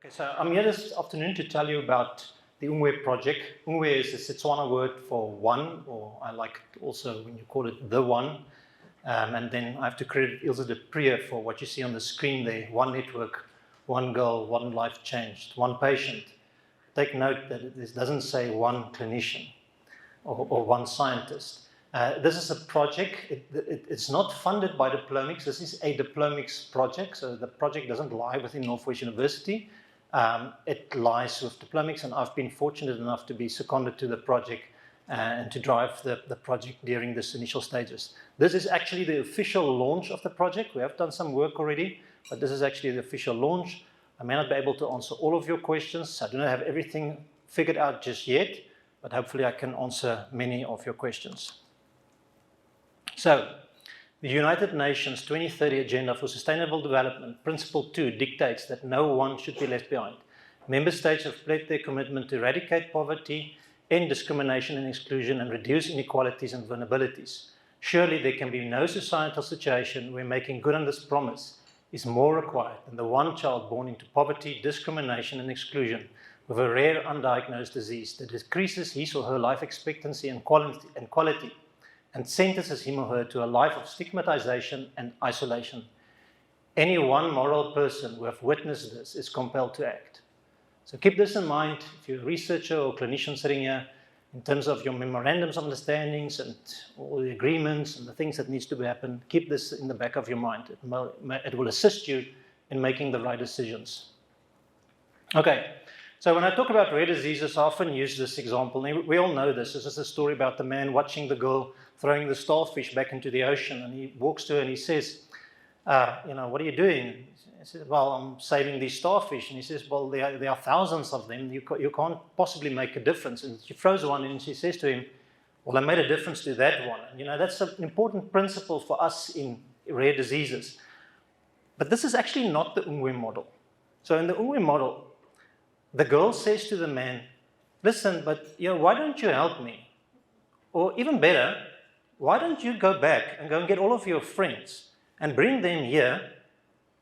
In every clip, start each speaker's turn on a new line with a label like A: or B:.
A: Okay, so I'm here this afternoon to tell you about the Nngwe Project. Nngwe is a Setswana word for one, or I like it also when you call it the one. And then I have to credit Ilse de Prier for what you see on the screen there. One network, one goal, one life changed, one patient. Take note that it doesn't say one clinician or one scientist. This is a project. It's not funded by Diplomics. This is a Diplomics project, so the project doesn't lie within Northwest University. It lies with Diplomics, and I've been fortunate enough to be seconded to the project and to drive the project during this initial stages. This is actually the official launch of the project. We have done some work already, but this is actually the official launch. I may not be able to answer all of your questions. I do not have everything figured out just yet, but hopefully I can answer many of your questions. So, the United Nations 2030 Agenda for Sustainable Development, Principle 2, dictates that no one should be left behind. Member states have pledged their commitment to eradicate poverty, end discrimination and exclusion, and reduce inequalities and vulnerabilities. Surely there can be no societal situation where making good on this promise is more required than the one child born into poverty, discrimination and exclusion with a rare undiagnosed disease that decreases his or her life expectancy and quality and sentences him or her to a life of stigmatization and isolation. Any one moral person who have witnessed this is compelled to act. So keep this in mind if you're a researcher or clinician sitting here, in terms of your memorandums of understandings and all the agreements and the things that needs to happen. Keep this in the back of your mind. It will assist you in making the right decisions. Okay, so when I talk about rare diseases, I often use this example. We all know this. This is a story about the man watching the girl throwing the starfish back into the ocean, and he walks to her and he says, what are you doing? He says, well, I'm saving these starfish. And he says, well, there are thousands of them. You can't possibly make a difference. And she throws one and she says to him, well, I made a difference to that one. And, that's an important principle for us in rare diseases. But this is actually not the Nngwe model. So in the Nngwe model, the girl says to the man, listen, but why don't you help me? Or even better, why don't you go back and go and get all of your friends and bring them here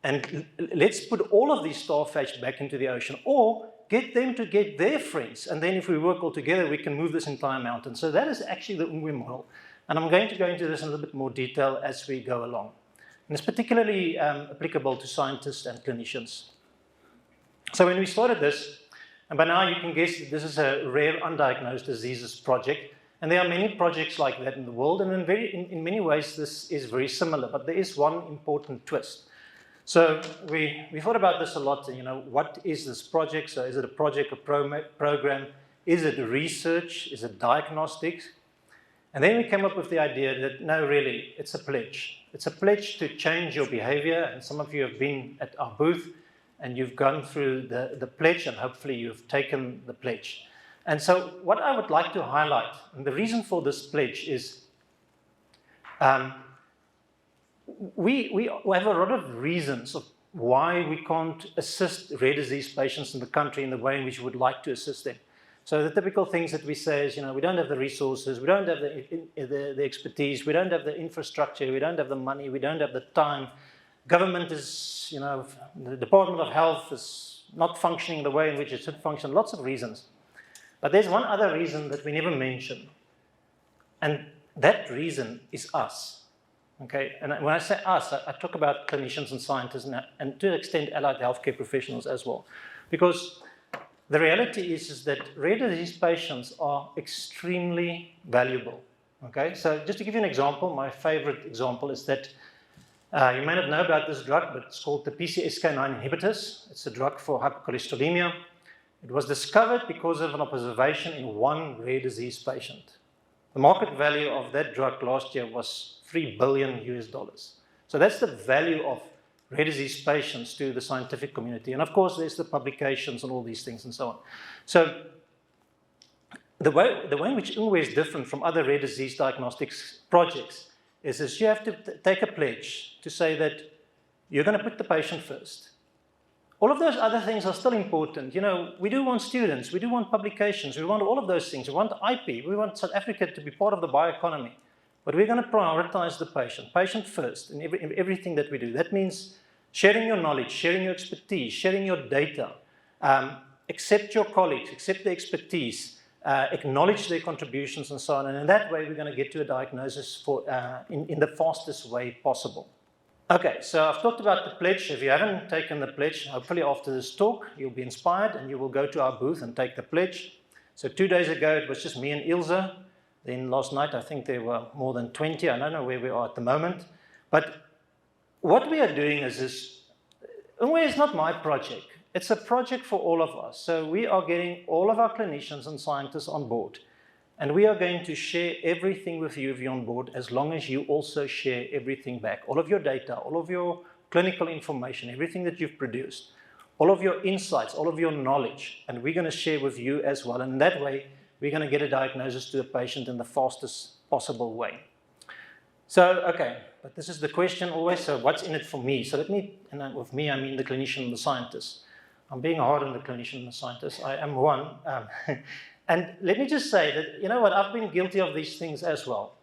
A: and let's put all of these starfish back into the ocean, or get them to get their friends, and then if we work all together, we can move this entire mountain. So that is actually the Nngwe model. And I'm going to go into this in a little bit more detail as we go along. And it's particularly applicable to scientists and clinicians. So when we started this, and by now you can guess that this is a rare undiagnosed diseases project. And there are many projects like that in the world, and in many ways this is very similar, but there is one important twist. So we thought about this a lot, what is this project? So is it a project, a program? Is it research? Is it diagnostics? And then we came up with the idea that no, really, it's a pledge. It's a pledge to change your behavior, and some of you have been at our booth and you've gone through the pledge, and hopefully you've taken the pledge. And so what I would like to highlight, and the reason for this pledge is we have a lot of reasons of why we can't assist rare disease patients in the country in the way in which we would like to assist them. So the typical things that we say is, we don't have the resources, we don't have the expertise, we don't have the infrastructure, we don't have the money, we don't have the time. Government is, the Department of Health is not functioning the way in which it should function, lots of reasons. But there's one other reason that we never mention, and that reason is us. Okay, and when I say us, I talk about clinicians and scientists and to an extent allied healthcare professionals as well. Because the reality is that rare disease patients are extremely valuable. Okay, so just to give you an example, my favorite example is that you may not know about this drug, but it's called the PCSK9 inhibitors. It's a drug for hypercholesterolemia. It was discovered because of an observation in one rare disease patient. The market value of that drug last year was $3 billion. So that's the value of rare disease patients to the scientific community. And of course, there's the publications and all these things and so on. So the way in which Nngwe is different from other rare disease diagnostics projects is you have to take a pledge to say that you're going to put the patient first. All of those other things are still important. We do want students, we do want publications, we want all of those things. We want IP, we want South Africa to be part of the bioeconomy. But we're going to prioritize the patient first in everything that we do. That means sharing your knowledge, sharing your expertise, sharing your data, Accept your colleagues, accept their expertise, acknowledge their contributions and so on. And in that way, we're going to get to a diagnosis in the fastest way possible. Okay, so I've talked about the pledge. If you haven't taken the pledge, hopefully after this talk, you'll be inspired and you will go to our booth and take the pledge. So 2 days ago, it was just me and Ilse. Then last night, I think there were more than 20. I don't know where we are at the moment. But what we are doing is this. Nngwe is not my project. It's a project for all of us. So we are getting all of our clinicians and scientists on board. And we are going to share everything with you if you're on board, as long as you also share everything back. All of your data, all of your clinical information, everything that you've produced, all of your insights, all of your knowledge, and we're going to share with you as well. And that way, we're going to get a diagnosis to a patient in the fastest possible way. So, okay, but this is the question always, so what's in it for me? So let me, and with me I mean the clinician and the scientist. I'm being hard on the clinician and the scientist. I am one. And let me just say that, you know what, I've been guilty of these things as well.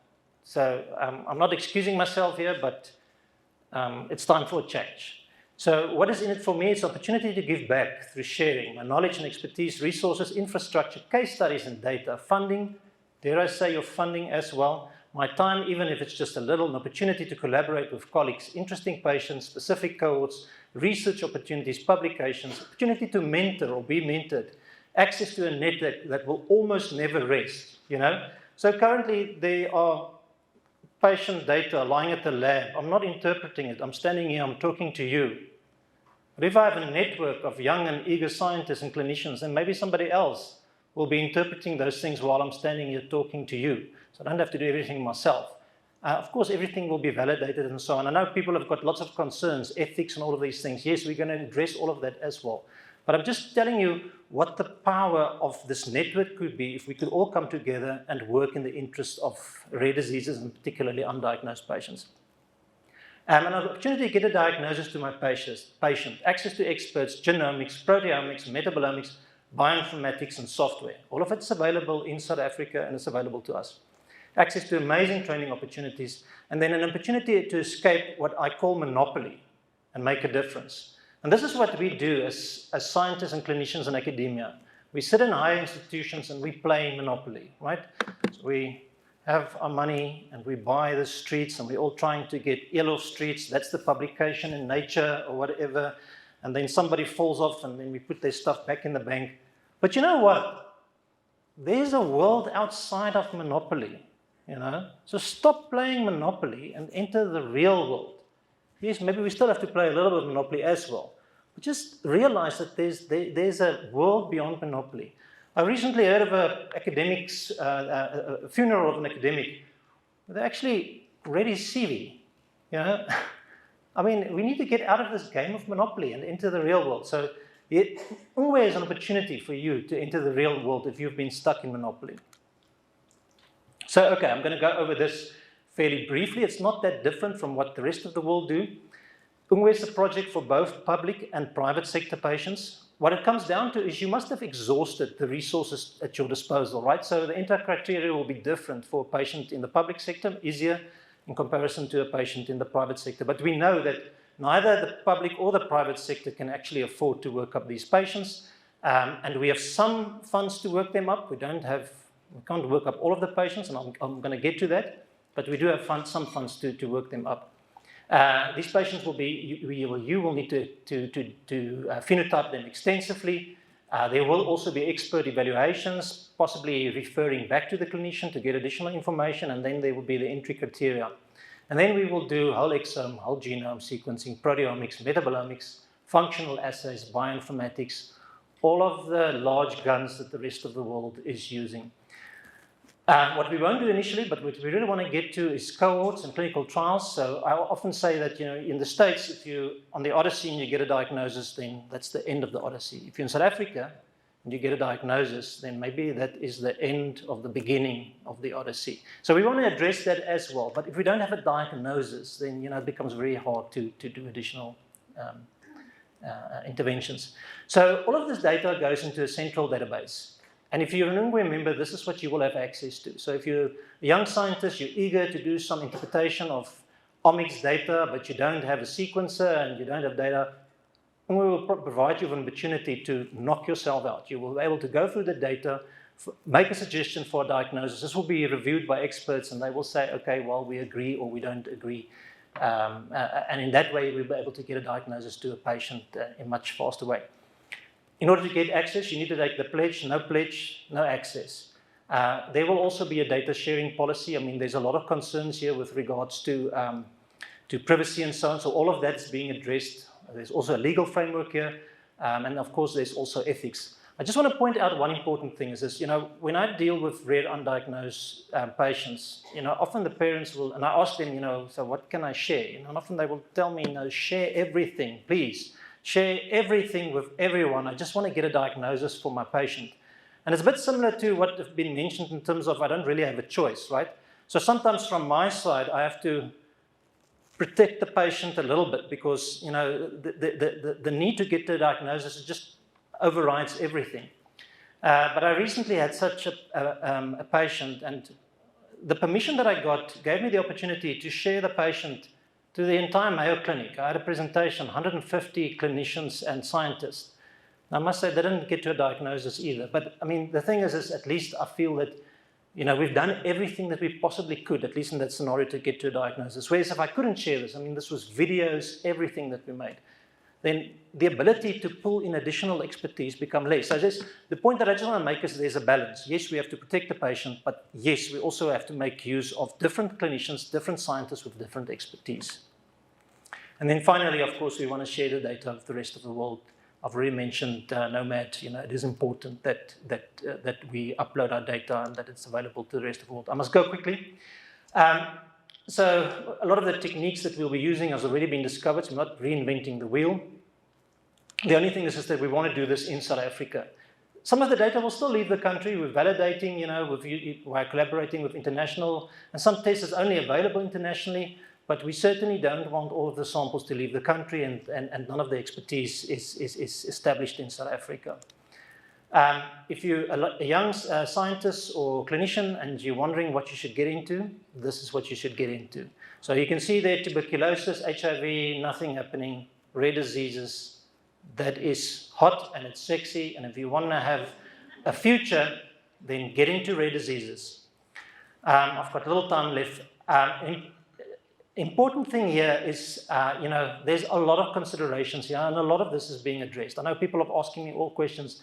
A: So I'm not excusing myself here, but it's time for a change. So what is in it for me? It's an opportunity to give back through sharing my knowledge and expertise, resources, infrastructure, case studies and data, funding, dare I say your funding as well, my time, even if it's just a little, an opportunity to collaborate with colleagues, interesting patients, specific cohorts, research opportunities, publications, opportunity to mentor or be mentored, access to a network that will almost never rest, you know. So currently there are patient data lying at the lab. I'm not interpreting it. I'm standing here, I'm talking to you. But if I have a network of young and eager scientists and clinicians, then maybe somebody else will be interpreting those things while I'm standing here talking to you. So I don't have to do everything myself. Of course, everything will be validated and so on. I know people have got lots of concerns, ethics and all of these things. Yes, we're going to address all of that as well. But I'm just telling you what the power of this network could be if we could all come together and work in the interest of rare diseases and particularly undiagnosed patients. An opportunity to get a diagnosis to my patient, access to experts, genomics, proteomics, metabolomics, bioinformatics and software. All of it's available in South Africa and it's available to us. Access to amazing training opportunities, and then an opportunity to escape what I call monopoly and make a difference. And this is what we do as scientists and clinicians in academia. We sit in higher institutions and we play monopoly, right? So we have our money and we buy the streets and we're all trying to get yellow streets. That's the publication in Nature or whatever. And then somebody falls off and then we put their stuff back in the bank. But you know what? There's a world outside of monopoly, you know? So stop playing monopoly and enter the real world. Yes, maybe we still have to play a little bit of monopoly as well. But just realize that there's a world beyond monopoly. I recently heard of a funeral of an academic. They actually read his CV, you know? I mean, we need to get out of this game of monopoly and enter the real world. So Nngwe is an opportunity for you to enter the real world if you've been stuck in monopoly. So, okay, I'm going to go over this fairly briefly. It's not that different from what the rest of the world do. Nngwe is a project for both public and private sector patients. What it comes down to is you must have exhausted the resources at your disposal, right? So the entry criteria will be different for a patient in the public sector, easier in comparison to a patient in the private sector. But we know that neither the public or the private sector can actually afford to work up these patients. And we have some funds to work them up. We can't work up all of the patients, and I'm going to get to that. But we do have some funds to work them up. These patients will be, you will need to phenotype them extensively. There will also be expert evaluations, possibly referring back to the clinician to get additional information, and then there will be the entry criteria. And then we will do whole exome, whole genome sequencing, proteomics, metabolomics, functional assays, bioinformatics, all of the large guns that the rest of the world is using. What we won't do initially, but what we really want to get to is cohorts and clinical trials. So I often say that, you know, in the States, if you're on the Odyssey and you get a diagnosis, then that's the end of the Odyssey. If you're in South Africa and you get a diagnosis, then maybe that is the end of the beginning of the Odyssey. So we want to address that as well. But if we don't have a diagnosis, then, you know, it becomes very hard to do additional interventions. So all of this data goes into a central database. And if you're an Nngwe member, this is what you will have access to. So if you're a young scientist, you're eager to do some interpretation of omics data, but you don't have a sequencer and you don't have data, Nngwe will provide you with an opportunity to knock yourself out. You will be able to go through the data, make a suggestion for a diagnosis. This will be reviewed by experts, and they will say, okay, well, we agree or we don't agree. And in that way, we'll be able to get a diagnosis to a patient in a much faster way. In order to get access, you need to take the pledge, no access. There will also be a data sharing policy. I mean, there's a lot of concerns here with regards to privacy and so on, so all of that's being addressed. There's also a legal framework here, and of course, there's also ethics. I just want to point out one important thing is this, when I deal with rare undiagnosed patients, often the parents will, and I ask them, so what can I share? And often they will tell me, share everything, please. Share everything with everyone. I just want to get a diagnosis for my patient. And it's a bit similar to what has been mentioned in terms of I don't really have a choice, right? So sometimes from my side, I have to protect the patient a little bit because, the need to get the diagnosis just overrides everything. But I recently had such a patient, and the permission that I got gave me the opportunity to share the patient to the entire Mayo Clinic. I had a presentation, 150 clinicians and scientists. I must say they didn't get to a diagnosis either. But I mean, the thing is at least I feel that, we've done everything that we possibly could, at least in that scenario, to get to a diagnosis. Whereas if I couldn't share this, I mean, this was videos, everything that we made, then the ability to pull in additional expertise become less. So the point that I just want to make is there's a balance. Yes, we have to protect the patient, but yes, we also have to make use of different clinicians, different scientists with different expertise. And then finally, of course, we want to share the data with the rest of the world. I've already mentioned Nomad. It is important that we upload our data and that it's available to the rest of the world. I must go quickly. So a lot of the techniques that we'll be using has already been discovered. So we're not reinventing the wheel. The only thing is that we want to do this in South Africa. Some of the data will still leave the country. We're validating, we're collaborating with international, and some tests is only available internationally. But we certainly don't want all of the samples to leave the country, and none of the expertise is established in South Africa. If you're a young scientist or clinician and you're wondering what you should get into, this is what you should get into. So you can see there tuberculosis, HIV, nothing happening, rare diseases, that is hot and it's sexy, and if you want to have a future, then get into rare diseases. I've got a little time left. Important thing here is, there's a lot of considerations here, and a lot of this is being addressed. I know people are asking me all questions.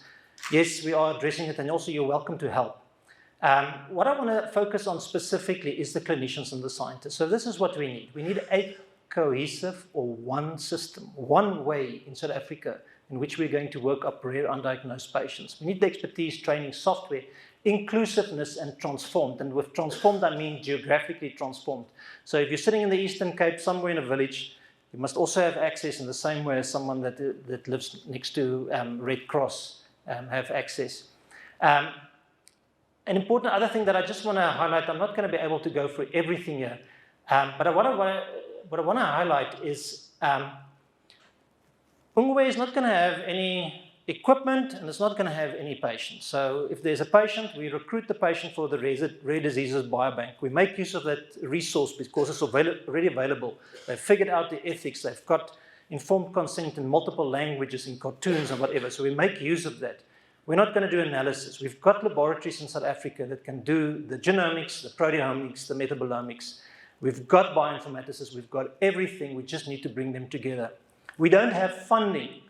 A: Yes, we are addressing it, and also you're welcome to help. What I want to focus on specifically is the clinicians and the scientists. So this is what we need. We need a cohesive or one system, one way in South Africa in which we're going to work up rare undiagnosed patients. We need the expertise, training, software, inclusiveness, and transformed. And with transformed, I mean geographically transformed. So if you're sitting in the Eastern Cape, somewhere in a village, you must also have access in the same way as someone that lives next to Red Cross have access. An important other thing that I just want to highlight, I'm not going to be able to go through everything here, but what I want to highlight is Nngwe is not going to have any equipment, and it's not going to have any patients. So if there's a patient, we recruit the patient for the Rare Diseases Biobank. We make use of that resource because it's already available. They've figured out the ethics. They've got informed consent in multiple languages, in cartoons and whatever. So we make use of that. We're not going to do analysis. We've got laboratories in South Africa that can do the genomics, the proteomics, the metabolomics. We've got bioinformaticists. We've got everything. We just need to bring them together. We don't have funding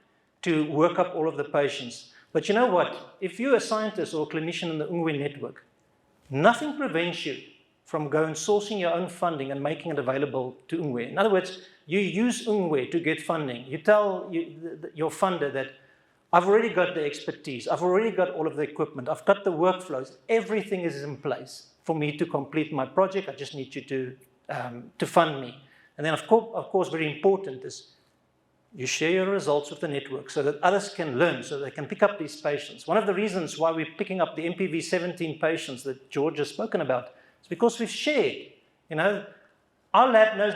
A: to work up all of the patients. But you know what? If you're a scientist or a clinician in the Nngwe network, nothing prevents you from going sourcing your own funding and making it available to Nngwe. In other words, you use Nngwe to get funding. You tell your funder that I've already got the expertise, I've already got all of the equipment, I've got the workflows, everything is in place for me to complete my project. I just need you to fund me. And then of course, very important is you share your results with the network so that others can learn, so they can pick up these patients. One of the reasons why we're picking up the MPV 17 patients that George has spoken about is because we've shared. Our lab knows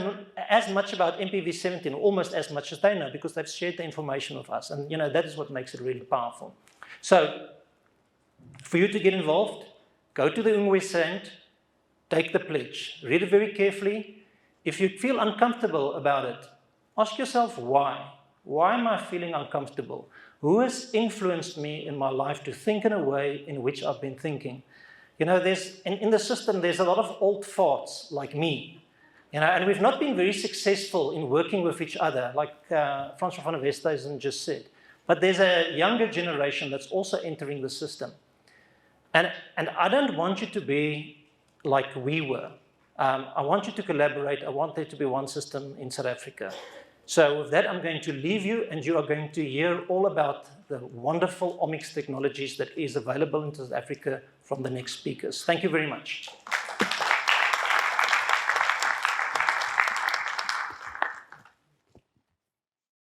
A: as much about MPV 17, almost as much as they know, because they've shared the information with us. And that is what makes it really powerful. So for you to get involved, go to the Nngwe Saint, take the pledge, read it very carefully. If you feel uncomfortable about it, ask yourself why. Why am I feeling uncomfortable? Who has influenced me in my life to think in a way in which I've been thinking? You know, in the system, there's a lot of old farts like me. You know, and we've not been very successful in working with each other, like Francois van der Westhuizen just said. But there's a younger generation that's also entering the system. And I don't want you to be like we were. I want you to collaborate. I want there to be one system in South Africa. So with that, I'm going to leave you, and you are going to hear all about the wonderful omics technologies that is available in South Africa from the next speakers. Thank you very much.